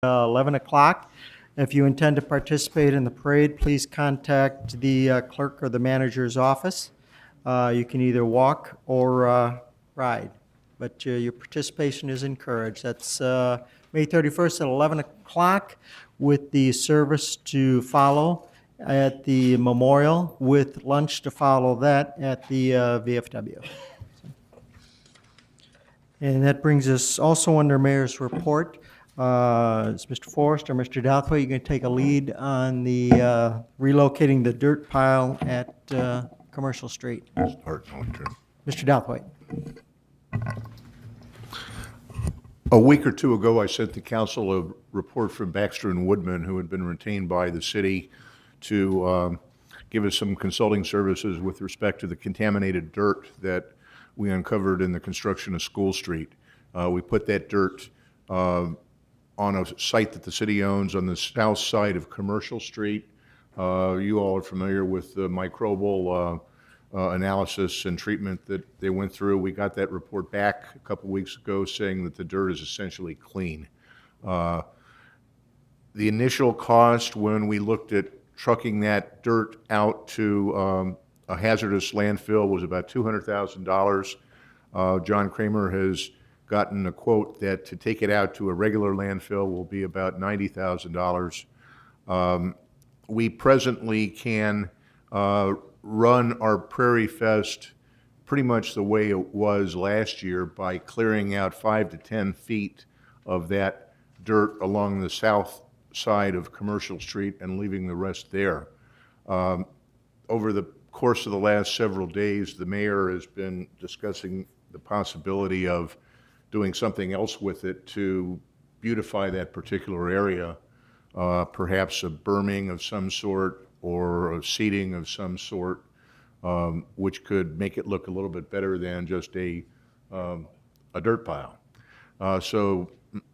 11 o'clock. If you intend to participate in the parade, please contact the clerk or the manager's office. You can either walk or ride, but your participation is encouraged. That's May 31st at 11 o'clock with the service to follow at the memorial, with lunch to follow that at the VFW. And that brings us also under Mayor's report. Is Mr. Forrest or Mr. Douthwaite, you're going to take a lead on the relocating the dirt pile at Commercial Street? Mr. Douthwaite. A week or two ago, I sent the council a report from Baxter and Woodman, who had been retained by the city to give us some consulting services with respect to the contaminated dirt that we uncovered in the construction of School Street. We put that dirt on a site that the city owns on the south side of Commercial Street. You all are familiar with the microbial analysis and treatment that they went through. We got that report back a couple weeks ago saying that the dirt is essentially clean. The initial cost when we looked at trucking that dirt out to a hazardous landfill was about $200,000. John Kramer has gotten a quote that to take it out to a regular landfill will be about $90,000. We presently can run our Prairie Fest pretty much the way it was last year by clearing out 5 to 10 feet of that dirt along the south side of Commercial Street and leaving the rest there. Over the course of the last several days, the mayor has been discussing the possibility of doing something else with it to beautify that particular area, perhaps a berming of some sort or a seating of some sort, which could make it look a little bit better than just a dirt pile. So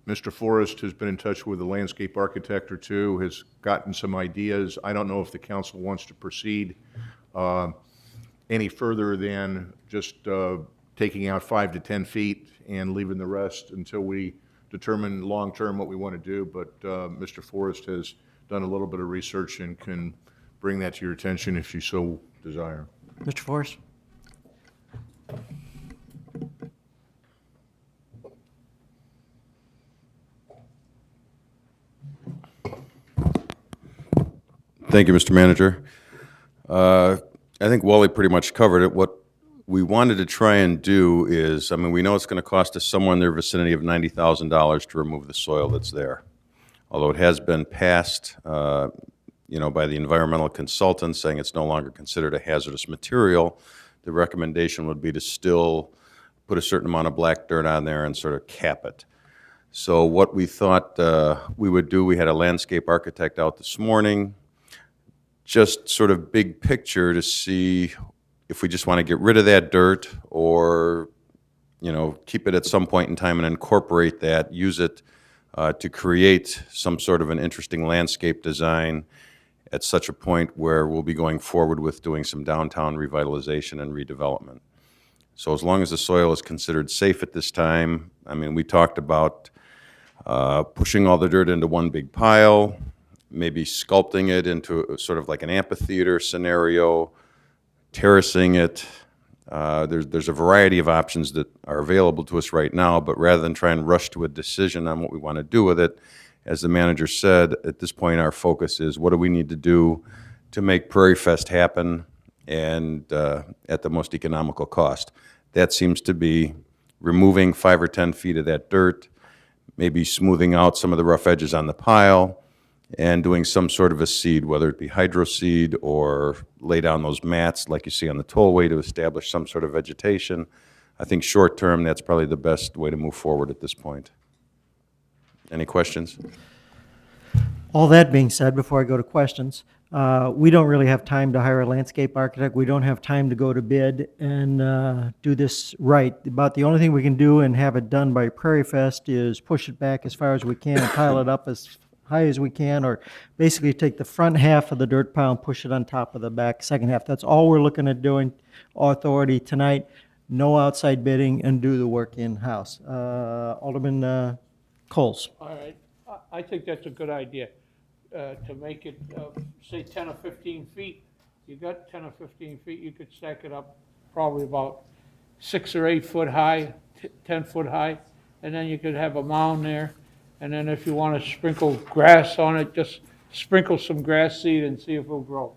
Mr. Forrest has been in touch with a landscape architect or two, has gotten some ideas. I don't know if the council wants to proceed any further than just taking out 5 to 10 feet and leaving the rest until we determine long-term what we want to do. But Mr. Forrest has done a little bit of research and can bring that to your attention if you so desire. Mr. Forrest? Thank you, Mr. Manager. I think Wally pretty much covered it. What we wanted to try and do is, I mean, we know it's going to cost us somewhere in the vicinity of $90,000 to remove the soil that's there. Although it has been passed, by the environmental consultants saying it's no longer considered a hazardous material, the recommendation would be to still put a certain amount of black dirt on there and sort of cap it. So what we thought we would do, we had a landscape architect out this morning, just sort of big picture to see if we just want to get rid of that dirt or, keep it at some point in time and incorporate that, use it to create some sort of an interesting landscape design at such a point where we'll be going forward with doing some downtown revitalization and redevelopment. So as long as the soil is considered safe at this time, I mean, we talked about pushing all the dirt into one big pile, maybe sculpting it into sort of like an amphitheater scenario, terracing it. There's a variety of options that are available to us right now, but rather than try and rush to a decision on what we want to do with it, as the manager said, at this point our focus is what do we need to do to make Prairie Fest happen and at the most economical cost. That seems to be removing 5 or 10 feet of that dirt, maybe smoothing out some of the rough edges on the pile, and doing some sort of a seed, whether it be hydro seed or lay down those mats like you see on the tollway to establish some sort of vegetation. I think short term, that's probably the best way to move forward at this point. Any questions? All that being said, before I go to questions, we don't really have time to hire a landscape architect. We don't have time to go to bid and do this right. About the only thing we can do and have it done by Prairie Fest is push it back as far as we can and pile it up as high as we can, or basically take the front half of the dirt pile and push it on top of the back second half. That's all we're looking at doing, authority tonight. No outside bidding and do the work in-house. Alderman Coles. All right. I think that's a good idea, to make it, say 10 or 15 feet. You got 10 or 15 feet, you could stack it up probably about 6 or 8 foot high, 10 foot high, and then you could have a mound there. And then if you want to sprinkle grass on it, just sprinkle some grass seed and see if it'll grow.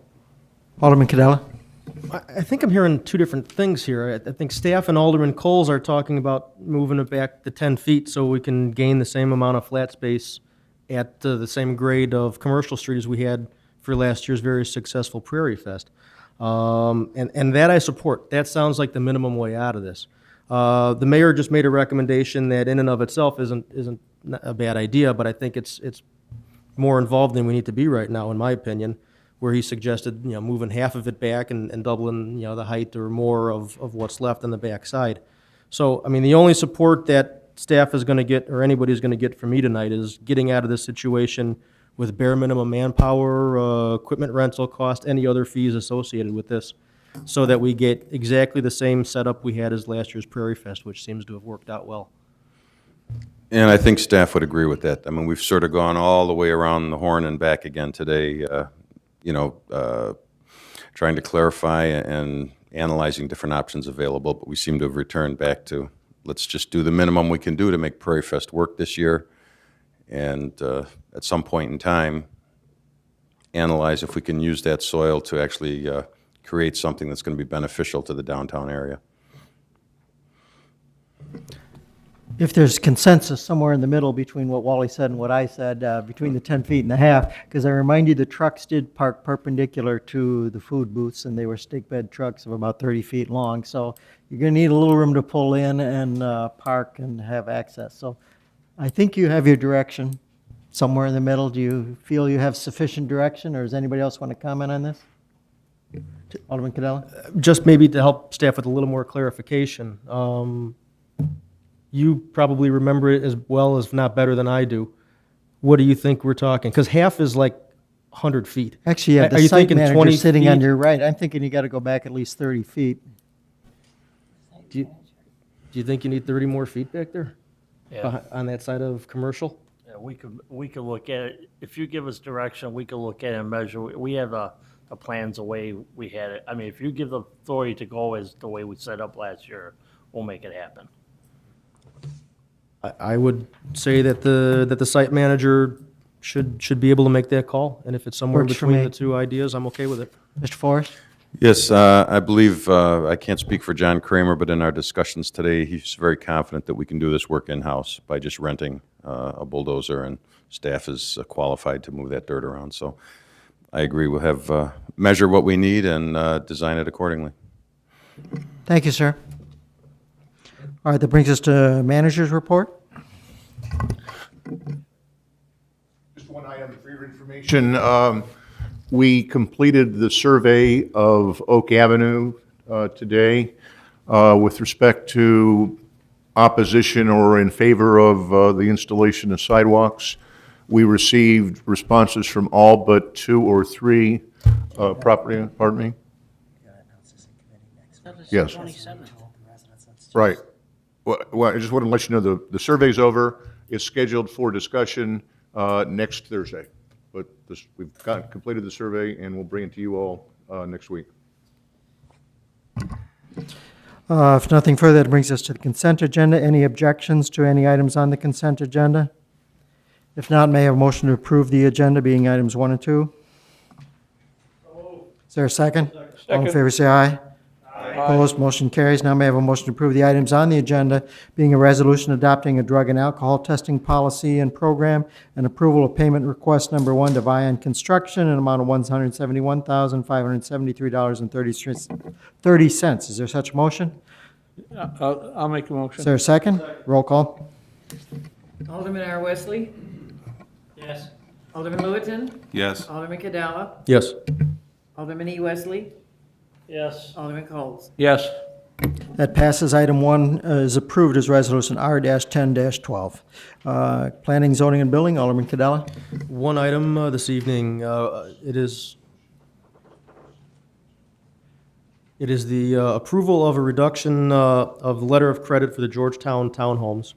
Alderman Cadella? I think I'm hearing two different things here. I think staff and Alderman Coles are talking about moving it back to 10 feet so we can gain the same amount of flat space at the same grade of Commercial Street as we had for last year's very successful Prairie Fest. And that I support. That sounds like the minimum way out of this. The mayor just made a recommendation that in and of itself isn't a bad idea, but I think it's more involved than we need to be right now, in my opinion, where he suggested, moving half of it back and doubling, the height or more of what's left on the back side. So, I mean, the only support that staff is going to get, or anybody's going to get from me tonight, is getting out of this situation with bare minimum manpower, equipment rental cost, any other fees associated with this, so that we get exactly the same setup we had as last year's Prairie Fest, which seems to have worked out well. And I think staff would agree with that. I mean, we've sort of gone all the way around the horn and back again today, trying to clarify and analyzing different options available, but we seem to have returned back to, let's just do the minimum we can do to make Prairie Fest work this year, and at some point in time, analyze if we can use that soil to actually create something that's going to be beneficial to the downtown area. If there's consensus somewhere in the middle between what Wally said and what I said, between the 10 feet and a half, because I remind you, the trucks did park perpendicular to the food booths, and they were stake bed trucks of about 30 feet long. So you're going to need a little room to pull in and park and have access. So I think you have your direction somewhere in the middle. Do you feel you have sufficient direction, or does anybody else want to comment on this? Alderman Cadella? Just maybe to help staff with a little more clarification. You probably remember it as well, if not better than I do. What do you think we're talking? Because half is like 100 feet. Actually, you have Are the you site thinking manager 20 sitting on feet? your right. I'm thinking you got to go back at least 30 feet. Do you think you need 30 more feet back there? Yeah, On that side of Commercial? yeah, we could look at it. If you give us direction, we could look at it and measure. We have the plans the way we had it. I mean, if you give the authority to go as the way we set up last year, we'll make it happen. I would say that the site manager should be able to make that call, and if it's somewhere Works for between me. the two ideas, I'm okay with it. Mr. Forrest? Yes, I believe, I can't speak for John Kramer, but in our discussions today, he's very confident that we can do this work in-house by just renting a bulldozer, and staff is qualified to move that dirt around. So I agree, we'll have, measure what we need and design it accordingly. Thank you, sir. All right, that brings us to manager's report. Just one item for your information. We completed the survey of Oak Avenue today with respect to opposition or in favor of the installation of sidewalks. We received responses from all but 2 or 3 property, pardon me? Yes. Right. Well, I just want to let you know the survey's over. It's scheduled for discussion next Thursday. But we've completed the survey, and we'll bring it to you all next week. If nothing further, that brings us to the consent agenda. Any objections to any items on the consent agenda? If not, may I have a motion to approve the agenda, being items 1 and 2? Is there a second? All in Second. favor, say aye. Opposed, motion carries. Now may I have a motion to approve the items on the agenda, being a resolution adopting a drug and alcohol testing policy and program, and approval of payment request number 1 to Vian Construction in an amount of $171,573.30. Is there such a motion? I'll make a Is motion. there a second? Roll call. Alderman R. Wesley. Yes. Alderman Lewitton. Yes. Alderman Cadella. Yes. Alderman E. Wesley. Yes. Alderman Coles. Yes. That passes. Item 1 is approved as resolution R-10-12. Planning, zoning, and building, Alderman Cadella. One item this evening, it is the approval of a reduction of the letter of credit for the Georgetown townhomes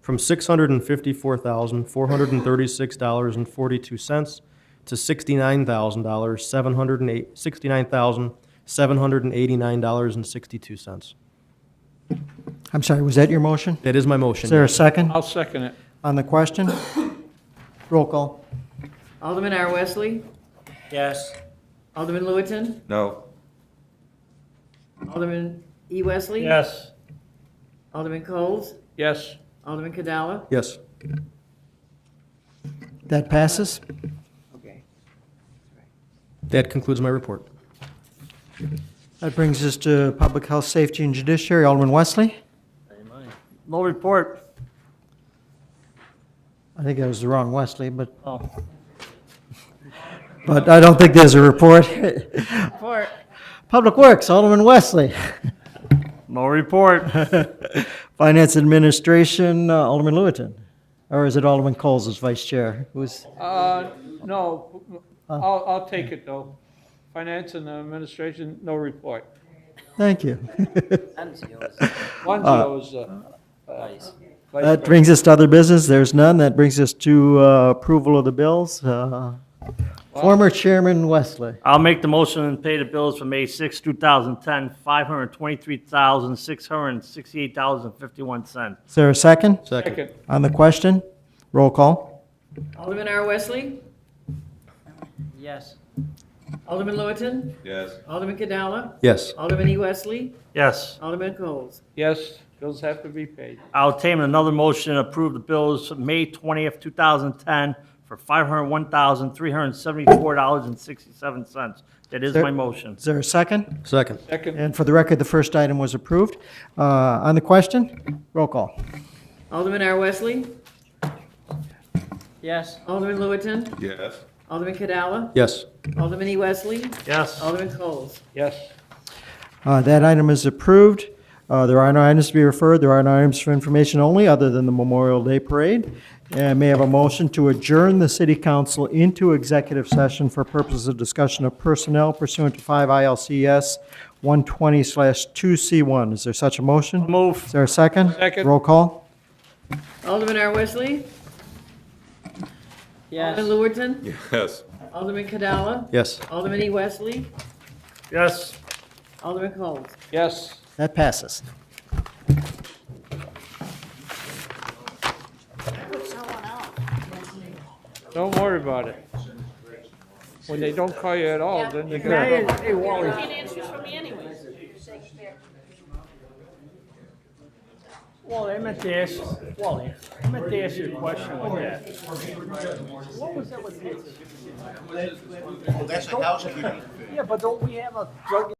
from $654,436.42 to $69,789.62. I'm sorry, was that your motion? That is my Is motion. there a second I'll second it. on the question? Roll call. Alderman R. Wesley? Yes. Alderman Lewitton? No. Alderman E. Wesley? Yes. Alderman Coles? Yes, Alderman Cadella? Yes. That passes. Okay. That concludes my report. That brings us to Public Health, Safety, and Judiciary. Alderman Wesley? No report. I think that was the wrong Wesley, but Oh. I don't think there's a report. Report. Public Works, Alderman Wesley. No report. Finance Administration, Alderman Lewitton. Or is it Alderman Coles as vice chair? Who's, no, I'll take it though. Finance and Administration, no report. thank you. Wanzio's, That brings us to other business. There's none. That brings us to approval of the bills. Former Chairman Wesley. I'll make the motion and pay the bills for May 6, 2010, $523,668.51. Is there a second second, on the question? Roll call. Alderman R. Wesley? Yes. Alderman Lewitton? Yes. Alderman Cadella? Yes. Alderman E. Wesley? Yes. Alderman Coles? yes, bills have to be paid. I'll obtain another motion to approve the bills for May 20th, 2010 for $501,374.67. That is Sir? my motion. Is there a second? Second. Second, And for the record, the first item was approved. On the question? Roll call. Alderman R. Wesley? Yes. Alderman Lewitton? Yes. Alderman Cadella? Yes. Alderman E. Wesley? Yes. Alderman Coles? yes, That item is approved. There are no items to be referred. There are no items for information only, other than the Memorial Day Parade. And may I have a motion to adjourn the city council into executive session for purposes of discussion of personnel pursuant to 5 ILCS 120/2C1. Is there such a motion? Move. Is there a second? Second. Roll call. Alderman R. Wesley? Yes. Alderman Lewitton? Yes. Alderman Cadella? Yes. Alderman E. Wesley? Yes. Alderman Coles? yes. That passes. Don't worry about it. When they don't call you at all, then you gotta. Hey, Wally. Can't answer for me anyways. Wally, I meant to ask, Wally, I meant to ask you a question with that. What was that with the? That's a housekeeping. Yeah, but don't we have a drug